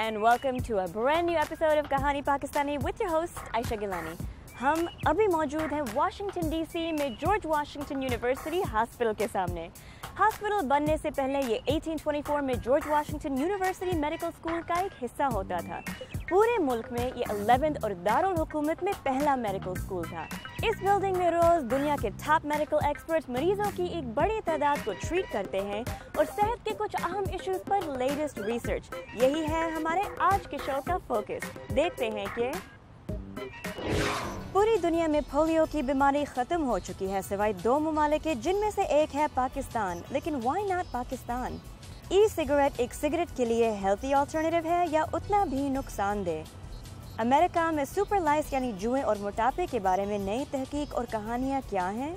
and welcome to a brand new episode of Kahani Pakistani with your host Aisha Gilani. हम अभी मौजूद हैं Washington DC में George Washington university hospital के सामने। हॉस्पिटल बनने से पहले ये 1824 में George Washington university medical school का एक हिस्सा होता था। पूरे मुल्क में ये 11th और दारुल हुकूमत में पहला मेडिकल स्कूल था। इस बिल्डिंग में रोज दुनिया के टॉप मेडिकल एक्सपर्ट्स मरीजों की एक बड़ी तादाद को ट्रीट करते हैं और सेहत के कुछ अहम इश्यूज पर लेटेस्ट रिसर्च। यही है हमारे आज के शो का फोकस। देखते हैं कि पूरी दुनिया में पोलियो की बीमारी खत्म हो चुकी है सिवाय 2 ममालिक के, जिनमें से एक है पाकिस्तान। लेकिन why not Pakistan? E cigarette एक सिगरेट के लिए हेल्थी अल्टरनेटिव है या उतना भी नुकसानदेह? अमेरिका में सुपर लाइस यानी जुएं और मोटापे के बारे में नई तहकीक और कहानियाँ क्या हैं?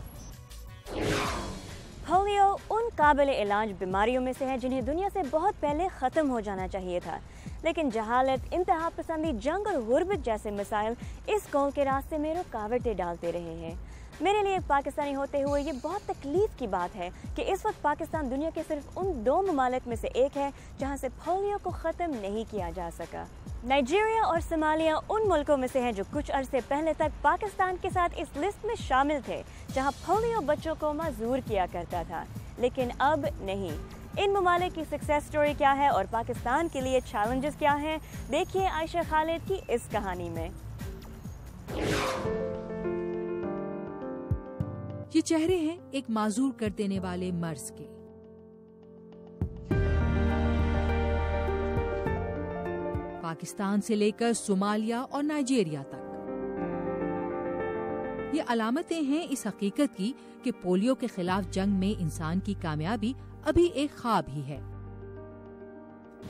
पोलियो उन काबिल इलाज बीमारियों में से है जिन्हें दुनिया से बहुत पहले ख़त्म हो जाना चाहिए था, लेकिन जहालत, इंतहा पसंदी, जंग और गुर्बत जैसे मसाइल इस गोल के रास्ते में रुकावटें डालते रहे हैं। मेरे लिए पाकिस्तानी होते हुए ये बहुत तकलीफ की बात है कि इस वक्त पाकिस्तान दुनिया के सिर्फ उन 2 ममालिक में से एक है जहाँ से पोलियो को ख़त्म नहीं किया जा सका। नाइजीरिया और सोमालिया उन मुल्कों में से हैं जो कुछ अरसे पहले तक पाकिस्तान के साथ इस लिस्ट में शामिल थे जहाँ पोलियो बच्चों को माजूर किया करता था, लेकिन अब नहीं। इन ममालिक की सक्सेस स्टोरी क्या है और पाकिस्तान के लिए चैलेंजेस क्या हैं, देखिए आयशा खालिद की इस कहानी में। ये चेहरे हैं एक माजूर कर देने वाले मर्ज के। पाकिस्तान से लेकर सोमालिया और नाइजीरिया तक ये अलामतें हैं इस हकीकत की कि पोलियो के खिलाफ जंग में इंसान की कामयाबी अभी एक ख्वाब ही है।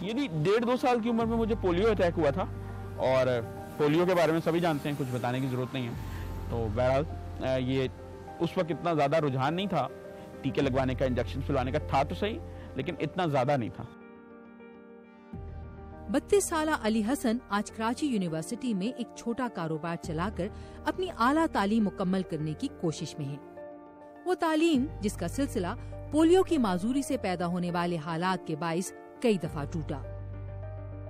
यदि 1.5-2 साल की उम्र में मुझे पोलियो अटैक हुआ था और पोलियो के बारे में सभी जानते हैं, कुछ बताने की जरूरत नहीं है। तो बहरहाल ये उस वक्त इतना ज़्यादा रुझान नहीं था टीके लगवाने का, इंजेक्शन पिलवाने का, था तो सही लेकिन इतना ज़्यादा नहीं था। 32 साला अली हसन आज कराची यूनिवर्सिटी में एक छोटा कारोबार चलाकर अपनी आला तालीम मुकम्मल करने की कोशिश में है। वो तालीम जिसका सिलसिला पोलियो की माजूरी से पैदा होने वाले हालात के बाइस कई दफा टूटा।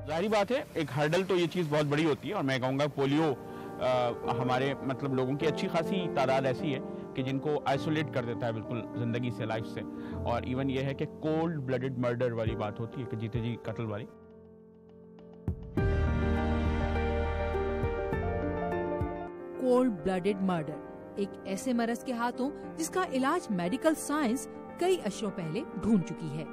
जाहिर बात है एक हर्डल तो ये चीज़ बहुत बड़ी होती है और मैं कहूँगा पोलियो हमारे मतलब लोगों की अच्छी खासी तादाद ऐसी है कि जिनको आइसोलेट कर देता है बिल्कुल जिंदगी से, लाइफ से। और इवन ये है कि कोल्ड ब्लडेड मर्डर वाली बात होती है कि जीते जी कत्ल वाली। कोल्ड ब्लडेड मर्डर एक ऐसे मरज के हाथों जिसका इलाज मेडिकल साइंस कई अशरों पहले ढूंढ चुकी है।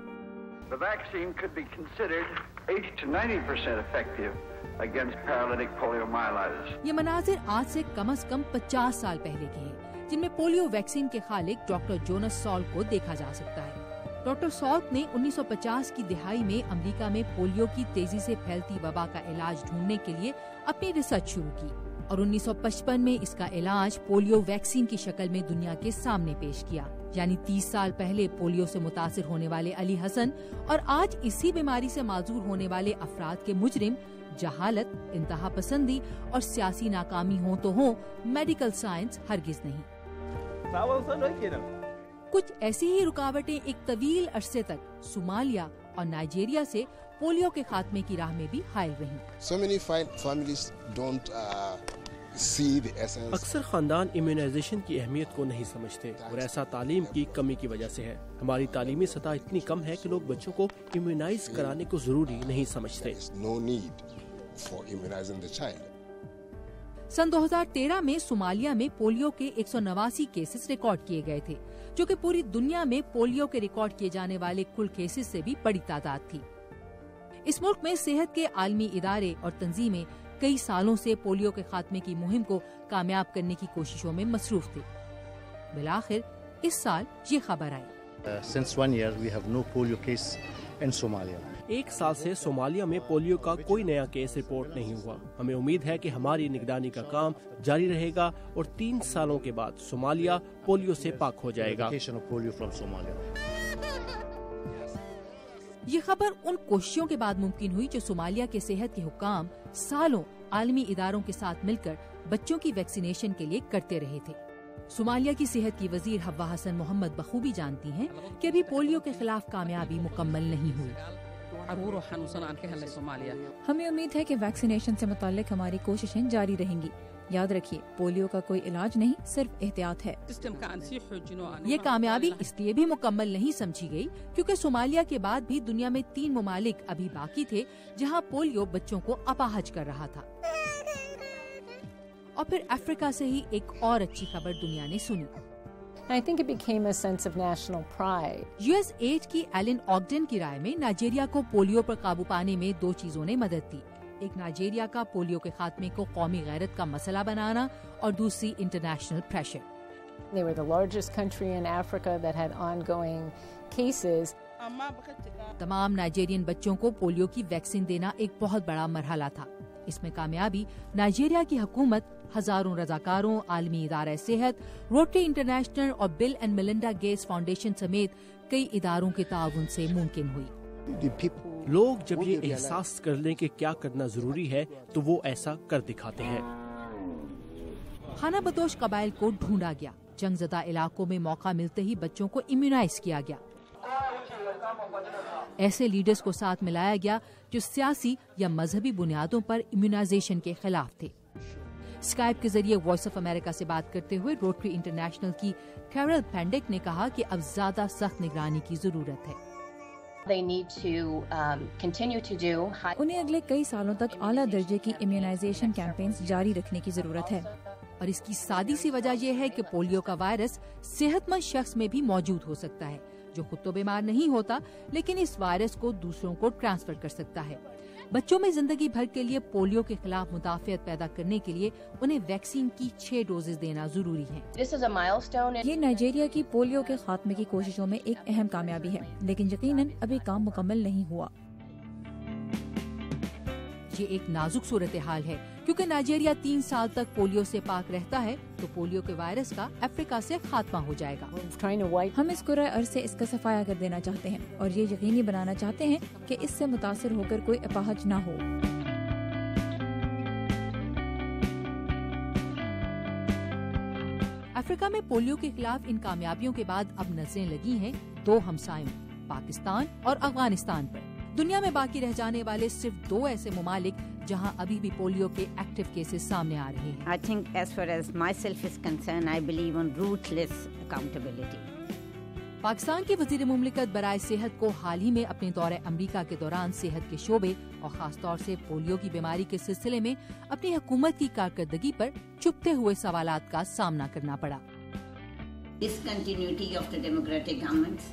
The vaccine could be considered 80 to 90% effective against paralytic poliomyelitis. ये मनाजिर आज से कम 50 साल पहले के हैं, जिनमें पोलियो वैक्सीन के खालिक डॉक्टर जोनस सॉल्क को देखा जा सकता है। डॉक्टर सॉल्क ने 1950 की दिहाई में अमेरिका में पोलियो की तेजी से फैलती वबा का इलाज ढूंढने के लिए अपनी रिसर्च शुरू की और 1955 में इसका इलाज पोलियो वैक्सीन की शक्ल में दुनिया के सामने पेश किया। यानी 30 साल पहले पोलियो से मुतासिर होने वाले अली हसन और आज इसी बीमारी से माजूर होने वाले अफराद के मुजरिम जहालत, इंतहा पसंदी और सियासी नाकामी हो तो हो, मेडिकल साइंस हरगिज नहीं। कुछ ऐसी ही रुकावटें एक तवील अरसे तक सोमालिया और नाइजीरिया से पोलियो के खात्मे की राह में भी हायल रहीं। अक्सर खानदान इम्यूनाइजेशन की अहमियत को नहीं समझते और ऐसा तालीम की कमी की वजह से है। हमारी तालीमी सतह इतनी कम है कि लोग बच्चों को इम्यूनाइज कराने को जरूरी नहीं समझते। सन 2013 में सोमालिया में पोलियो के 189 केसेस रिकॉर्ड किए गए थे, जो कि पूरी दुनिया में पोलियो के रिकॉर्ड किए जाने वाले कुल केसेस से भी बड़ी तादाद थी। इस मुल्क में सेहत के आलमी इदारे और तंजीमें कई सालों से पोलियो के खात्मे की मुहिम को कामयाब करने की कोशिशों में मसरूफ थे। बिलाखिर इस साल ये खबर आई। Since 1 year we have no polio case in Somalia. 1 साल से सोमालिया में पोलियो का कोई नया केस रिपोर्ट नहीं हुआ। हमें उम्मीद है कि हमारी निगरानी का काम जारी रहेगा और 3 सालों के बाद सोमालिया पोलियो से पाक हो जाएगा। ये खबर उन कोशिशों के बाद मुमकिन हुई जो सोमालिया के सेहत के हुक्काम सालों आलमी इदारों के साथ मिलकर बच्चों की वैक्सीनेशन के लिए करते रहे थे। सोमालिया की सेहत की वजीर हवा हसन मोहम्मद बखूबी जानती हैं कि अभी पोलियो के खिलाफ कामयाबी मुकम्मल नहीं हुई। ہمیں امید ہے کہ ویکسینیشن سے متعلق ہماری کوششیں جاری رہیں گی. یاد رکھیے پولیو کا کوئی علاج نہیں، صرف احتیاط ہے. یہ کامیابی اس لیے بھی مکمل نہیں سمجھی گئی کیونکہ صومالیہ کے بعد بھی دنیا میں 3 ممالک ابھی باقی تھے جہاں پولیو بچوں کو اپاہج کر رہا تھا. اور پھر افریقہ سے ہی ایک اور اچھی خبر دنیا نے سنی. I think it became a sense of national pride. US ایج کی ایلن آگڈن کی رائے میں نائجیریا کو پولیو پر قابو پانے میں 2 چیزوں نے مدد دی. ایک نائجیریا کا پولیو کے خاتمے کو قومی غیرت کا مسئلہ بنانا اور دوسری international pressure. They were the largest country in Africa that had ongoing cases. تمام نائجیرین بچوں کو پولیو کی ویکسین دینا ایک بہت بڑا مرحلہ تھا. اس میں کامیابی نائجیریا کی حکومت، ہزاروں رضاکاروں، عالمی ادارہ صحت، روٹری انٹرنیشنل اور بل اینڈ میلنڈا گیٹس فاؤنڈیشن سمیت کئی اداروں کے تعاون سے ممکن ہوئی. لوگ جب یہ احساس کر لیں کہ کیا کرنا ضروری ہے تو وہ ایسا کر دکھاتے ہیں. خانہ بدوش قبائل کو ڈھونڈا گیا. جنگ زدہ علاقوں میں موقع ملتے ہی بچوں کو امیونائز کیا گیا. ایسے لیڈرز کو ساتھ ملایا گیا جو سیاسی یا مذہبی بنیادوں پر امیونائزیشن کے خلاف تھے. اسکائپ کے ذریعے وائس آف امریکہ سے بات کرتے ہوئے روٹری انٹرنیشنل کی کیرل پینڈک نے کہا کہ اب زیادہ سخت نگرانی کی ضرورت ہے. انہیں اگلے کئی سالوں تک اعلیٰ درجے کی امیونائزیشن کیمپینز جاری رکھنے کی ضرورت ہے. اور اس کی سادی سی وجہ یہ ہے کہ پولیو کا وائرس صحت مند شخص میں بھی موجود ہو سکتا ہے جو خود تو بیمار نہیں ہوتا لیکن اس وائرس کو دوسروں کو ٹرانسفر کر سکتا ہے. بچوں میں زندگی بھر کے لیے پولیو کے خلاف مدافعت پیدا کرنے کے لیے انہیں ویکسین کی 6 ڈوزز دینا ضروری ہے. یہ نائجیریا کی پولیو کے خاتمے کی کوششوں میں ایک اہم کامیابی ہے لیکن یقیناً ابھی کام مکمل نہیں ہوا. یہ ایک نازک صورتحال ہے کیونکہ نائجیریا 3 سال تک پولیو سے پاک رہتا ہے تو پولیو کے وائرس کا افریقہ سے خاتمہ ہو جائے گا. ہم اس کرۂ ارض سے اس کا صفایا کر دینا چاہتے ہیں اور یہ یقینی بنانا چاہتے ہیں کہ اس سے متاثر ہو کر کوئی اپاہج نہ ہو. افریقہ میں پولیو کے خلاف ان کامیابیوں کے بعد اب نظریں لگی ہیں 2 ہمسایوں پاکستان اور افغانستان پر. دنیا میں باقی رہ جانے والے صرف 2 ایسے ممالک جہاں ابھی بھی پولیو کے ایکٹیو کیسز سامنے آ رہے ہیں. I think as far as myself is concerned, I believe on ruthless accountability. Pakistan کے وزیر مملکت برائے صحت کو حال ہی میں اپنے دورہ امریکہ کے دوران صحت کے شعبے اور خاص طور سے پولیو کی بیماری کے سلسلے میں اپنی حکومت کی کارکردگی پر چپتے ہوئے سوالات کا سامنا کرنا پڑا. Discontinuity of the democratic governments,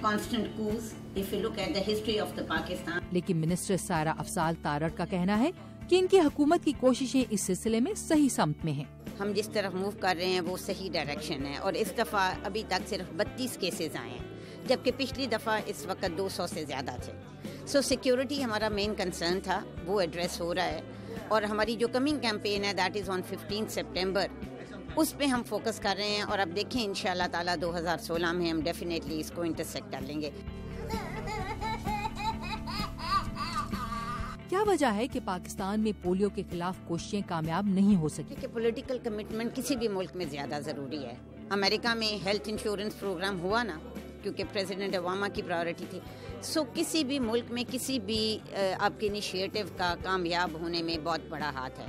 constant coups, if you look at the history of the Pakistan. لیکن منسٹر سائرہ افضال تارڑ کا کہنا ہے کہ ان کی حکومت کی کوششیں اس سلسلے میں صحیح سمت میں ہیں. ہم جس طرف موو کر رہے ہیں وہ صحیح ڈائریکشن ہے اور اس دفعہ ابھی تک صرف 32 کیسز آئے ہیں جبکہ پچھلی دفعہ اس وقت 200 سے زیادہ تھے. سو سیکیورٹی ہمارا مین کنسرن تھا، وہ ایڈریس ہو رہا ہے اور ہماری جو کمنگ کیمپین ہے دیٹ از آن 15 سپٹمبر، اس پہ ہم فوکس کر رہے ہیں اور اب دیکھیں انشاءاللہ تعالیٰ 2016 میں ہم ڈیفینیٹلی اس کو انٹرسیکٹ کر لیں گے. کیا وجہ ہے کہ پاکستان میں پولیو کے خلاف کوششیں کامیاب نہیں ہو سکی؟ کہ پولیٹیکل کمٹمنٹ کسی بھی ملک میں زیادہ ضروری ہے. امریکہ میں ہیلتھ انشورنس پروگرام ہوا نا کیونکہ پریزیڈنٹ اوباما کی پرائیورٹی تھی. سو کسی بھی ملک میں کسی بھی آپ کے انیشیٹو کا کامیاب ہونے میں بہت بڑا ہاتھ ہے.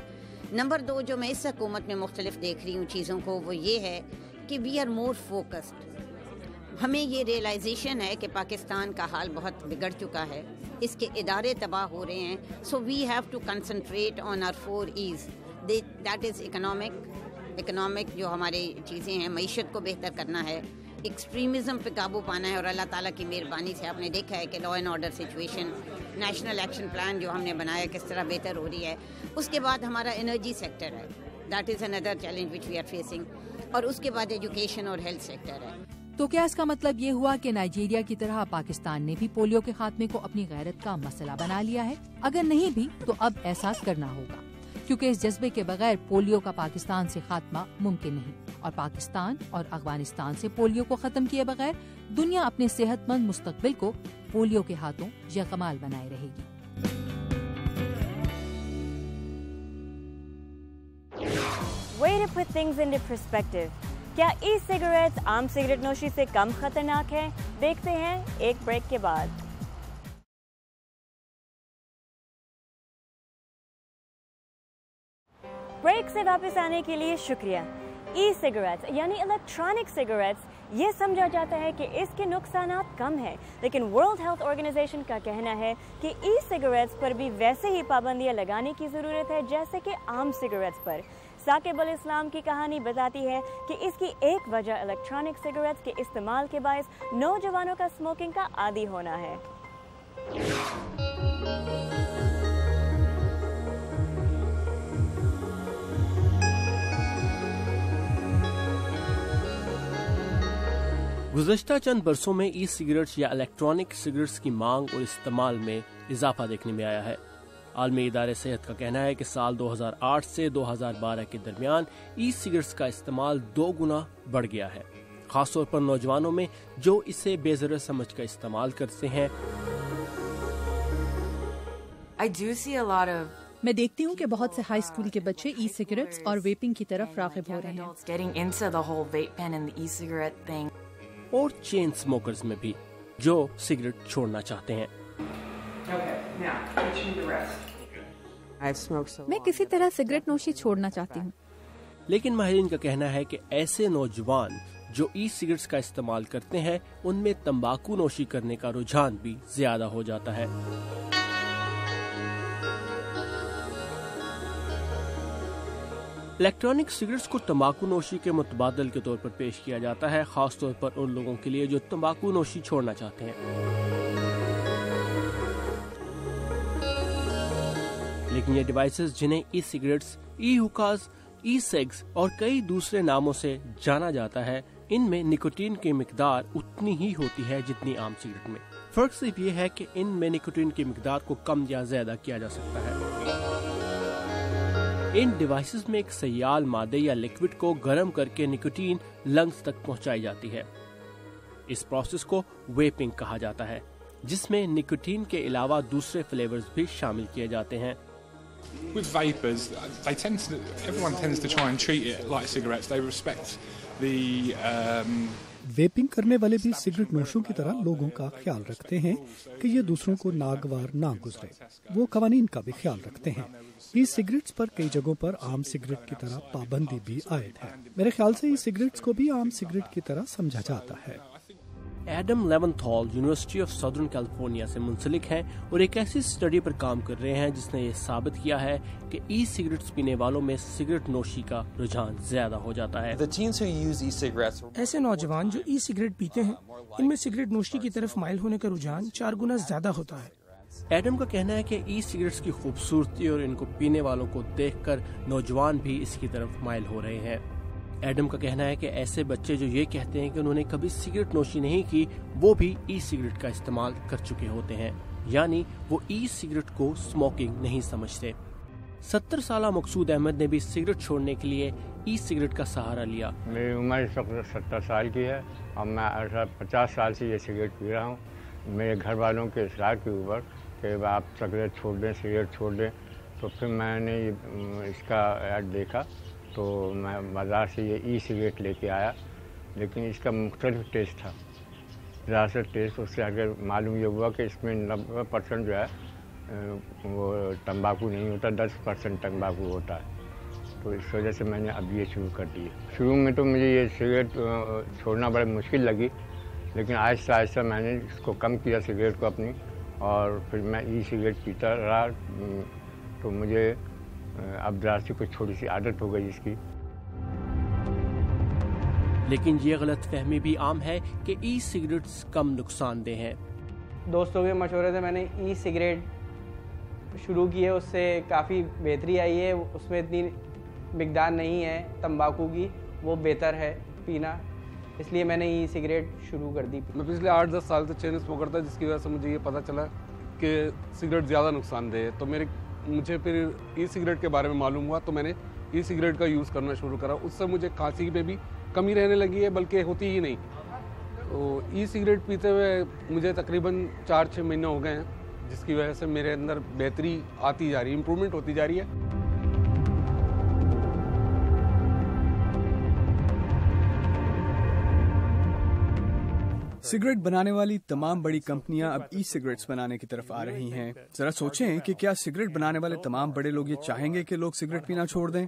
نمبر 2 جو میں اس حکومت میں مختلف دیکھ رہی ہوں چیزوں کو وہ یہ ہے کہ وی آر مور فوکسڈ. ہمیں یہ ریئلائزیشن ہے کہ پاکستان کا حال بہت بگڑ چکا ہے، اس کے ادارے تباہ ہو رہے ہیں. So we have to concentrate on our 4 E's. That is economic جو ہماری چیزیں ہیں، معیشت کو بہتر کرنا ہے، ایکسٹریمزم پہ قابو پانا ہے اور اللہ تعالیٰ کی مہربانی سے آپ نے دیکھا ہے کہ law and order situation, national action plan جو ہم نے بنایا کس طرح بہتر ہو رہی ہے. اس کے بعد ہمارا انرجی سیکٹر ہے، that is another challenge which we are facing, اور اس کے بعد ایجوکیشن اور ہیلتھ سیکٹر ہے. تو کیا اس کا مطلب یہ ہوا کہ نائجیریا کی طرح پاکستان نے بھی پولیو کے خاتمے کو اپنی غیرت کا مسئلہ بنا لیا ہے؟ اگر نہیں بھی تو اب احساس کرنا ہوگا کیونکہ اس جذبے کے بغیر پولیو کا پاکستان سے خاتمہ ممکن نہیں، اور پاکستان اور افغانستان سے پولیو کو ختم کیے بغیر دنیا اپنے صحت مند مستقبل کو پولیو کے ہاتھوں یکمال بنائے رہے گی. Way to put things into perspective. کیا ای سگریٹس عام سگریٹ نوشی سے کم خطرناک ہے؟ دیکھتے ہیں ایک بریک کے بعد. ब्रेक से वापस आने के लिए शुक्रिया। ई सिगरेट्स यानी इलेक्ट्रॉनिक सिगरेट्स, ये समझा जाता है कि इसके नुकसानात कम हैं, लेकिन वर्ल्ड हेल्थ ऑर्गेनाइजेशन का कहना है कि ई सिगरेट्स पर भी वैसे ही पाबंदियां लगाने की ज़रूरत है जैसे कि आम सिगरेट्स पर। साकिब अल इस्लाम की कहानी बताती है कि इसकी एक वजह इलेक्ट्रॉनिक सिगरेट्स के इस्तेमाल के बायस नौजवानों का स्मोकिंग का आदी होना है। गुज़श्ता चंद बरसों में ई सिगरेट्स या इलेक्ट्रॉनिक सिगरेट्स की मांग और इस्तेमाल में इजाफा देखने में आया है। आलमी इदारे सेहत का कहना है कि साल 2008 से 2012 के दरमियान ई सिगरेट्स का इस्तेमाल 2 गुना बढ़ गया है, खासतौर पर नौजवानों में जो इसे बेज़रूरत समझकर इस्तेमाल करते हैं। मैं देखती हूँ कि बहुत से हाई स्कूल के बच्चे ई सिगरेट्स और वेपिंग की तरफ राग़िब हो रहे हैं, और चेन स्मोकर्स में भी जो सिगरेट छोड़ना चाहते हैं। मैं किसी तरह सिगरेट नोशी छोड़ना चाहती हूँ, लेकिन माहिरीन का कहना है कि ऐसे नौजवान जो ई सिगरेट्स का इस्तेमाल करते हैं उनमें तंबाकू नोशी करने का रुझान भी ज्यादा हो जाता है। इलेक्ट्रॉनिक सिगरेट्स को तंबाकू नोशी के मुतबादल के तौर पर पेश किया जाता है, खास तौर पर उन लोगों के लिए जो तंबाकू नोशी छोड़ना चाहते हैं। लेकिन ये डिवाइसेस जिन्हें ई सिगरेट्स, ई हुकाज, ई सिग्स और कई दूसरे नामों से जाना जाता है, इनमें निकोटीन की मिकदार उतनी ही होती है जितनी आम सिगरेट में। फर्क सिर्फ ये है कि इनमें निकोटीन की मिकदार को कम या ज्यादा किया जा सकता है। इन डिवाइसेस में एक सयाल मादे या लिक्विड को गर्म करके निकोटीन लंग्स तक पहुंचाई जाती है। इस प्रोसेस को वेपिंग कहा जाता है, जिसमें निकोटीन के अलावा दूसरे फ्लेवर्स भी शामिल किए जाते हैं। With vapors, everyone tends to try and treat it like cigarettes. They respect the vaping करने वाले भी सिगरेट नोशों की तरह लोगों का ख्याल रखते हैं कि ये दूसरों को नागवार ना गुजरे। वो कवानीन का भी ख्याल रखते हैं। ई सिगरेट्स पर कई जगहों पर आम सिगरेट की तरह पाबंदी भी आयद है। मेरे ख्याल से ई सिगरेट्स को भी आम सिगरेट की तरह समझा जाता है। Adam Leventhal university of southern California से मुंसलिक हैं और एक ऐसी स्टडी पर काम कर रहे हैं जिसने ये साबित किया है कि ई सिगरेट्स पीने वालों में सिगरेट नोशी का रुझान ज्यादा हो जाता है। ऐसे नौजवान जो ई सिगरेट पीते हैं, इनमें सिगरेट नोशी की तरफ माइल होने का रुझान 4 गुना ज्यादा होता है। एडम का कहना है कि ई सिगरेट्स की खूबसूरती और इनको पीने वालों को देखकर नौजवान भी इसकी तरफ माइल हो रहे हैं। एडम का कहना है कि ऐसे बच्चे जो ये कहते हैं कि उन्होंने कभी सिगरेट नोशी नहीं की, वो भी ई सिगरेट का इस्तेमाल कर चुके होते हैं, यानी वो ई सिगरेट को स्मोकिंग नहीं समझते। 70 साला मकसूद अहमद ने भी सिगरेट छोड़ने के लिए ई सिगरेट का सहारा लिया। मेरी उम्र इस वक्त 70 साल की है और मैं 50 साल से ये सिगरेट पी रहा हूँ। मेरे घर वालों के इसरार के ऊपर कि आप सिगरेट छोड़ दें, सिगरेट छोड़ दें, तो फिर मैंने इसका ऐड देखा तो मैं बाज़ार से ये ई सिगरेट लेके आया, लेकिन इसका मुख्तलिफ टेस्ट था, ज़्यादातर टेस्ट। उससे अगर मालूम ये हुआ कि इसमें 90% जो है वो तंबाकू नहीं होता, 10% तंबाकू होता है। तो इस वजह से मैंने अब ये शुरू कर दी। शुरू में तो मुझे ये सिगरेट छोड़ना बड़ा मुश्किल लगी, लेकिन आहिस्ता आहिस्ता मैंने इसको कम किया सिगरेट को अपनी, और फिर मैं ई सिगरेट पीता रहा, तो मुझे अब ज़रा सी कुछ थोड़ी सी आदत हो गई इसकी। लेकिन ये गलत फहमी भी आम है कि ई सिगरेट्स कम नुकसानदेह हैं। दोस्तों के मशवरे से मैंने ई सिगरेट शुरू की है, उससे काफ़ी बेहतरी आई है। उसमें इतनी मिकदार नहीं है तंबाकू की, वो बेहतर है पीना, इसलिए मैंने ई सिगरेट शुरू कर दी। मैं पिछले 8-10 साल से चेन स्मोकर था, जिसकी वजह से मुझे ये पता चला कि सिगरेट ज़्यादा नुकसानदेह है। तो मुझे फिर ई सिगरेट के बारे में मालूम हुआ, तो मैंने ई सिगरेट का यूज़ करना शुरू करा। उससे मुझे खांसी पे भी कमी रहने लगी है, बल्कि होती ही नहीं। तो ई सिगरेट पीते हुए मुझे तकरीबन 4-6 महीने हो गए हैं, जिसकी वजह से मेरे अंदर बेहतरी आती जा रही है, इम्प्रूवमेंट होती जा रही है। सिगरेट बनाने वाली तमाम बड़ी कंपनियां अब ई सिगरेट्स बनाने की तरफ आ रही हैं। जरा सोचें कि क्या सिगरेट बनाने वाले तमाम बड़े लोग ये चाहेंगे कि लोग सिगरेट पीना छोड़ दें?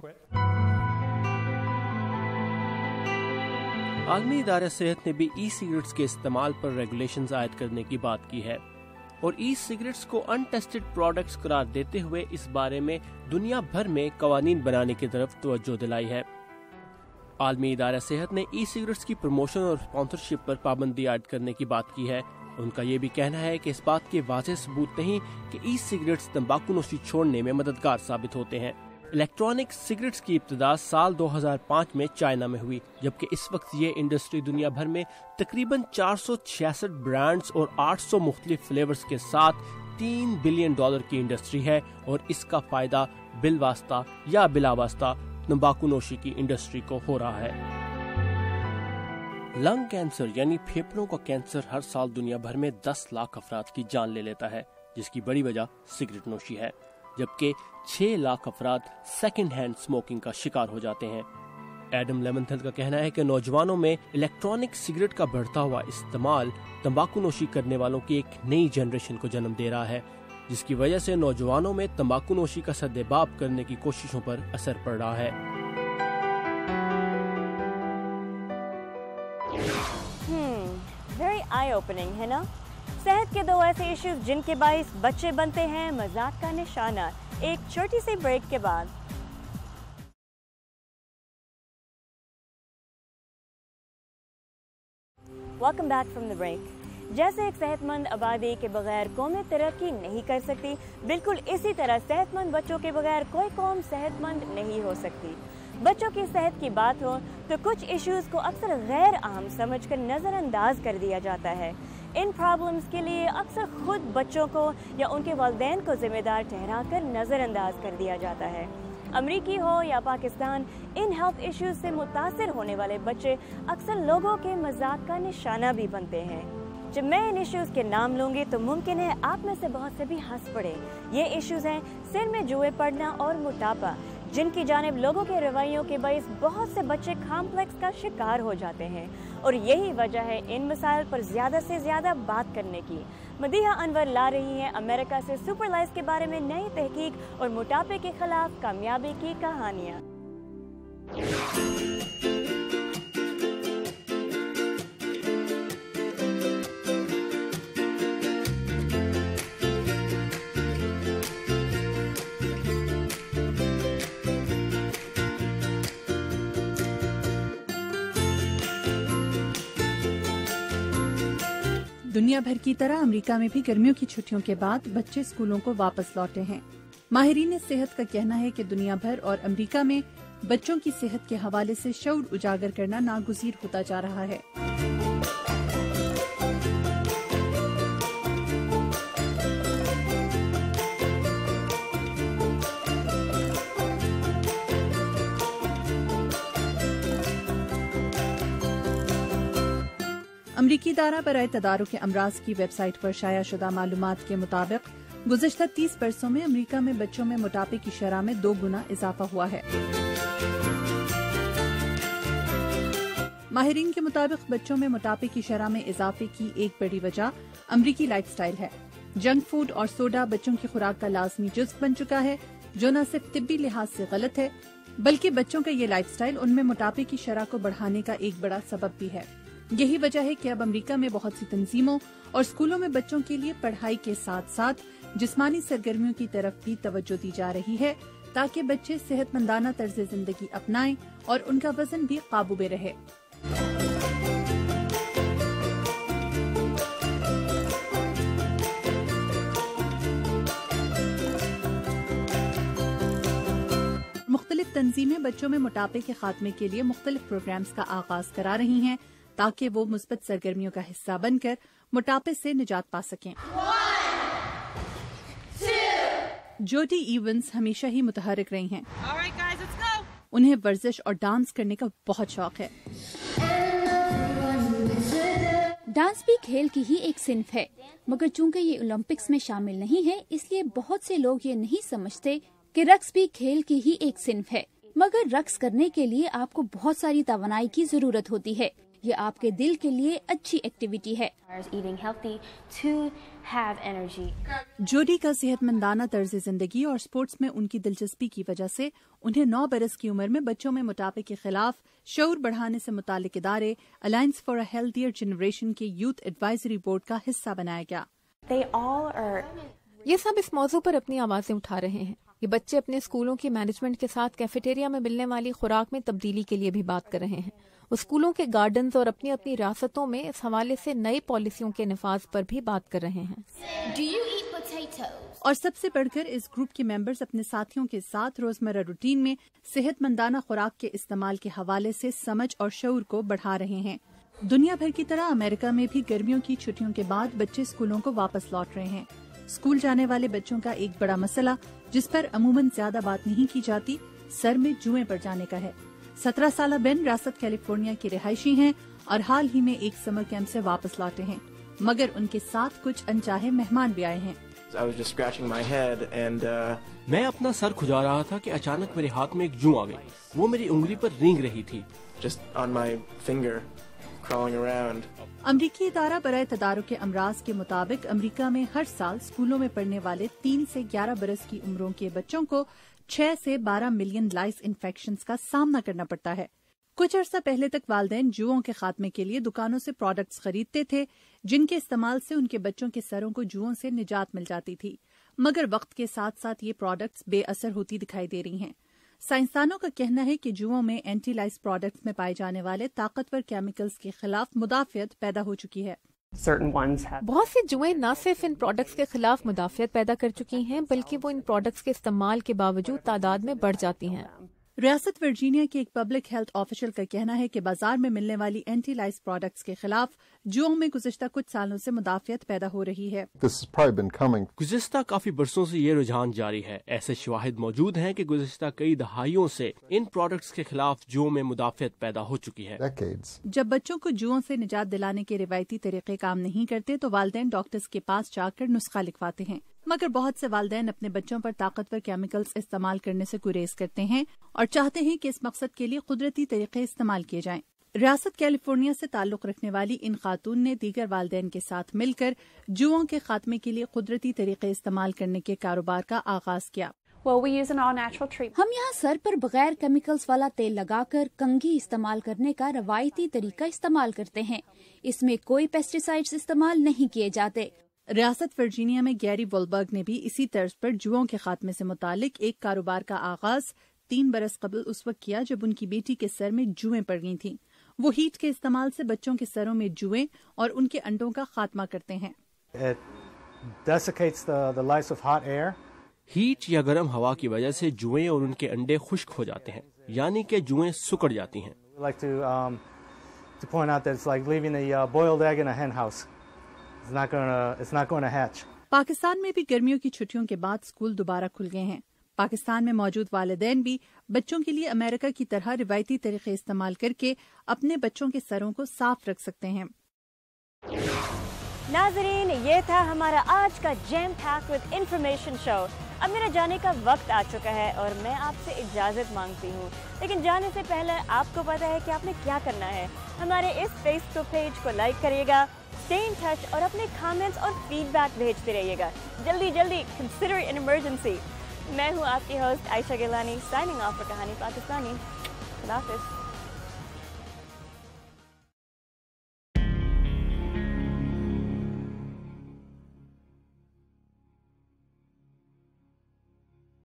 आलमी इदारा सेहत ने भी ई सिगरेट्स के इस्तेमाल पर रेगुलेशंस आयद करने की बात की है और ई सिगरेट्स को अनटेस्टेड प्रोडक्ट्स करार देते हुए इस बारे में दुनिया भर में कवानीन बनाने की तरफ तवज्जो दिलाई है। आलमी इदारा सेहत ने ई सिगरेट्स की प्रमोशन और स्पॉन्सरशिप पर पाबंदी आयद करने की बात की है। उनका ये भी कहना है कि इस बात के वाज़ेह सबूत नहीं कि ई सिगरेट्स तंबाकू नोशी छोड़ने में मददगार साबित होते हैं। इलेक्ट्रॉनिक सिगरेट्स की इब्तिदा साल 2005 में चाइना में हुई, जबकि इस वक्त ये इंडस्ट्री दुनिया भर में तकरीबन 466 ब्रांड्स और 800 मुख्तलिफ फ्लेवर्स के साथ $3 बिलियन की इंडस्ट्री है और इसका फायदा बिलवास्ता या बिलावास्ता तंबाकू नोशी की इंडस्ट्री को हो रहा है। लंग कैंसर यानी फेफड़ों का कैंसर हर साल दुनिया भर में 10 लाख अफराद की जान ले लेता है, जिसकी बड़ी वजह सिगरेट नोशी है, जबकि 6 लाख अफराद सेकंड हैंड स्मोकिंग का शिकार हो जाते हैं। एडम लेमनथल का कहना है कि नौजवानों में इलेक्ट्रॉनिक सिगरेट का बढ़ता हुआ इस्तेमाल तंबाकू नोशी करने वालों की एक नई जनरेशन को जन्म दे रहा है, जिसकी वजह से नौजवानों में तंबाकू नोशी का सद्देबाब करने की कोशिशों पर असर पड़ रहा है। वेरी आई ओपनिंग है ना? सेहत के 2 ऐसे इश्यूज जिनके बाइस बच्चे बनते हैं मजाक का निशाना। एक छोटी सी ब्रेक के बाद welcome back from the break. जैसे एक सेहतमंद आबादी के बगैर कौमें तरक्की नहीं कर सकती, बिल्कुल इसी तरह सेहतमंद बच्चों के बगैर कोई कौम सेहतमंद नहीं हो सकती। बच्चों की सेहत की बात हो तो कुछ इश्यूज को अक्सर गैर अहम समझकर नज़रअंदाज कर दिया जाता है। इन प्रॉब्लम्स के लिए अक्सर खुद बच्चों को या उनके वालिदैन को जिम्मेदार ठहराकर नज़रअंदाज कर दिया जाता है। अमरीकी हो या पाकिस्तान, इन हेल्थ इश्यूज से मुतासिर होने वाले बच्चे अक्सर लोगों के मजाक का निशाना भी बनते हैं। जब मैं इन इश्यूज के नाम लूँगी तो मुमकिन है आप में से बहुत से भी हंस पड़े। ये इश्यूज हैं सिर में जुए पड़ना और मोटापा, जिनकी जानिब लोगों के रवैयों के बाइस बहुत से बच्चे कॉम्प्लेक्स का शिकार हो जाते हैं और यही वजह है इन मसाइल पर ज़्यादा से ज़्यादा बात करने की। मदीहा अनवर ला रही हैं अमेरिका से सुपरलाइज के बारे में नई तहकीक और मोटापे के खिलाफ कामयाबी की कहानियाँ। दुनिया भर की तरह अमेरिका में भी गर्मियों की छुट्टियों के बाद बच्चे स्कूलों को वापस लौटे हैं। माहिरीन सेहत का कहना है कि दुनिया भर और अमेरिका में बच्चों की सेहत के हवाले से शऊर उजागर करना नागुज़ीर होता जा रहा है। अमरीकी इदारा बराए तदारुक अमराज की वेबसाइट पर शाया शुदा मालूमात के मुताबिक गुज़िश्ता 30 बरसों में अमरीका में बच्चों में मोटापे की शरह में 2 गुना इजाफा हुआ है। माहिरीन के मुताबिक बच्चों में मोटापे की शरह में इजाफे की एक बड़ी वजह अमरीकी लाइफस्टाइल है। जंक फूड और सोडा बच्चों की खुराक का लाजमी जुज़्व बन चुका है, जो न सिर्फ तिब्बी लिहाज से गलत है बल्कि बच्चों का ये लाइफस्टाइल उनमें मोटापे की शरह को बढ़ाने का एक बड़ा सबब भी है। यही वजह है कि अब अमेरिका में बहुत सी तंजीमों और स्कूलों में बच्चों के लिए पढ़ाई के साथ साथ जिस्मानी सरगर्मियों की तरफ भी तवज्जो दी जा रही है, ताकि बच्चे सेहतमंदाना तर्ज जिंदगी अपनाएं और उनका वजन भी काबू में रहे। मुख्तलिफ तंजीमें बच्चों में मोटापे के खात्मे के लिए मुख्तलिफ प्रोग्राम्स का आगाज करा रही हैं, ताकि वो मुस्बत सरगर्मियों का हिस्सा बनकर मोटापे से निजात पा सकें। जोडी इवंस हमेशा ही मुतहरिक रही हैं। उन्हें वर्जिश और डांस करने का बहुत शौक है। डांस भी खेल की ही एक सिन्फ है, मगर चूंकि ये ओलंपिक्स में शामिल नहीं है, इसलिए बहुत से लोग ये नहीं समझते कि रक्स भी खेल की ही एक सिन्फ है। मगर रक्स करने के लिए आपको बहुत सारी तवानाई की जरूरत होती है, یہ آپ کے دل کے لیے اچھی ایکٹیویٹی ہے۔ جوڈی کا صحت مندانہ طرز زندگی اور سپورٹس میں ان کی دلچسپی کی وجہ سے انہیں 9 برس کی عمر میں بچوں میں موٹاپے کے خلاف شعور بڑھانے سے متعلق ادارے alliance for a healthier generation کے یوتھ ایڈوائزری بورڈ کا حصہ بنایا گیا۔ یہ سب اس موضوع پر اپنی آوازیں اٹھا رہے ہیں۔ یہ بچے اپنے اسکولوں کی مینجمنٹ کے ساتھ کیفیٹیریا میں ملنے والی خوراک میں تبدیلی کے لیے بھی بات کر رہے ہیں۔ وہ اسکولوں کے گارڈنز اور اپنی اپنی ریاستوں میں اس حوالے سے نئی پالیسیوں کے نفاذ پر بھی بات کر رہے ہیں۔ اور سب سے بڑھ کر اس گروپ کے ممبرز اپنے ساتھیوں کے ساتھ روزمرہ روٹین میں صحت مندانہ خوراک کے استعمال کے حوالے سے سمجھ اور شعور کو بڑھا رہے ہیں۔ دنیا بھر کی طرح امریکہ میں بھی گرمیوں کی چھٹیوں کے بعد بچے اسکولوں کو واپس لوٹ رہے ہیں۔ اسکول جانے والے بچوں کا ایک بڑا مسئلہ جس پر عموماً زیادہ بات نہیں کی جاتی سر میں جوئیں پڑ جانے کا ہے۔ 17 سالہ بین ریاست کیلیفورنیا کی رہائشی ہیں اور حال ہی میں ایک سمر کیمپ سے واپس لوٹے ہیں، مگر ان کے ساتھ کچھ انچاہے مہمان بھی آئے ہیں۔ میں اپنا سر کھجا رہا تھا کہ اچانک میرے ہاتھ میں ایک جوں آ گئی، وہ میری انگلی پر رینگ رہی تھی۔ امریکی ادارہ برائے تدارک امراض کے مطابق امریکہ میں ہر سال اسکولوں میں پڑھنے والے 3 سے 11 برس کی عمروں کے بچوں کو 6 سے 12 ملین لائس انفیکشنز کا سامنا کرنا پڑتا ہے۔ کچھ عرصہ پہلے تک والدین جوؤں کے خاتمے کے لیے دکانوں سے پروڈکٹس خریدتے تھے جن کے استعمال سے ان کے بچوں کے سروں کو جوؤں سے نجات مل جاتی تھی، مگر وقت کے ساتھ ساتھ یہ پروڈکٹس بے اثر ہوتی دکھائی دے رہی ہیں۔ سائنسدانوں کا کہنا ہے کہ جوؤں میں اینٹی لائس پروڈکٹس میں پائے جانے والے طاقتور کیمیکلز کے خلاف مدافعت پیدا ہو چکی ہے۔ بہت سی جوئیں نہ صرف ان پروڈکٹس کے خلاف مدافعت پیدا کر چکی ہیں بلکہ وہ ان پروڈکٹس کے استعمال کے باوجود تعداد میں بڑھ جاتی ہیں۔ ریاست ورجینیا کے ایک پبلک ہیلتھ آفیشل کا کہنا ہے کہ بازار میں ملنے والی اینٹی لائس پروڈکٹس کے خلاف جوؤں میں گزشتہ کچھ سالوں سے مدافعت پیدا ہو رہی ہے۔ گزشتہ کافی برسوں سے یہ رجحان جاری ہے۔ ایسے شواہد موجود ہیں کہ گزشتہ کئی دہائیوں سے ان پروڈکٹس کے خلاف جوؤں میں مدافعت پیدا ہو چکی ہے۔ جب بچوں کو جوؤں سے نجات دلانے کے روایتی طریقے کام نہیں کرتے تو والدین ڈاکٹرز کے پاس جا کر نسخہ لکھواتے ہیں، مگر بہت سے والدین اپنے بچوں پر طاقتور کیمیکلز استعمال کرنے سے گریز کرتے ہیں اور چاہتے ہیں کہ اس مقصد کے لیے قدرتی طریقے استعمال کیے جائیں۔ ریاست کیلیفورنیا سے تعلق رکھنے والی ان خاتون نے دیگر والدین کے ساتھ مل کر جوؤں کے خاتمے کے لیے قدرتی طریقے استعمال کرنے کے کاروبار کا آغاز کیا۔ ہم یہاں سر پر بغیر کیمیکلز والا تیل لگا کر کنگھی استعمال کرنے کا روایتی طریقہ استعمال کرتے ہیں۔ اس میں کوئی پیسٹی سائڈز استعمال نہیں کیے جاتے۔ ریاست ورجینیا میں گیری وولبرگ نے بھی اسی طرز پر جوؤں کے خاتمے سے متعلق ایک کاروبار کا آغاز 3 برس قبل اس وقت کیا جب ان کی بیٹی کے سر میں جوئیں پڑ گئی تھیں۔ وہ ہیٹ کے استعمال سے بچوں کے سروں میں جوئیں اور ان کے انڈوں کا خاتمہ کرتے ہیں۔ ہیٹ یا گرم ہوا کی وجہ سے جوئیں اور ان کے انڈے خشک ہو جاتے ہیں، یعنی کہ جوئیں سکڑ جاتی ہیں۔ پاکستان میں بھی گرمیوں کی چھٹیوں کے بعد اسکول دوبارہ کھل گئے ہیں۔ پاکستان میں موجود والدین بھی بچوں کے لیے امریکہ کی طرح روایتی طریقے استعمال کر کے اپنے بچوں کے سروں کو صاف رکھ سکتے ہیں۔ ناظرین، یہ تھا ہمارا آج کا جیم پیک وتھ انفارمیشن شو۔ اب میرا جانے کا وقت آ چکا ہے اور میں آپ سے اجازت مانگتی ہوں، لیکن جانے سے پہلے آپ کو پتا ہے کہ آپ نے کیا کرنا ہے۔ ہمارے اس فیس بک پیج کو لائک کریے گا، اسٹے ان ٹچ اور اپنے کامنٹس اور فیڈ بیک بھیجتے رہیے گا۔ جلدی جلدی کنسیڈر این ایمرجنسی۔ میں ہوں آپ کی host Ayesha Gilani, signing off for Kahani Pakistani. خدا حافظ۔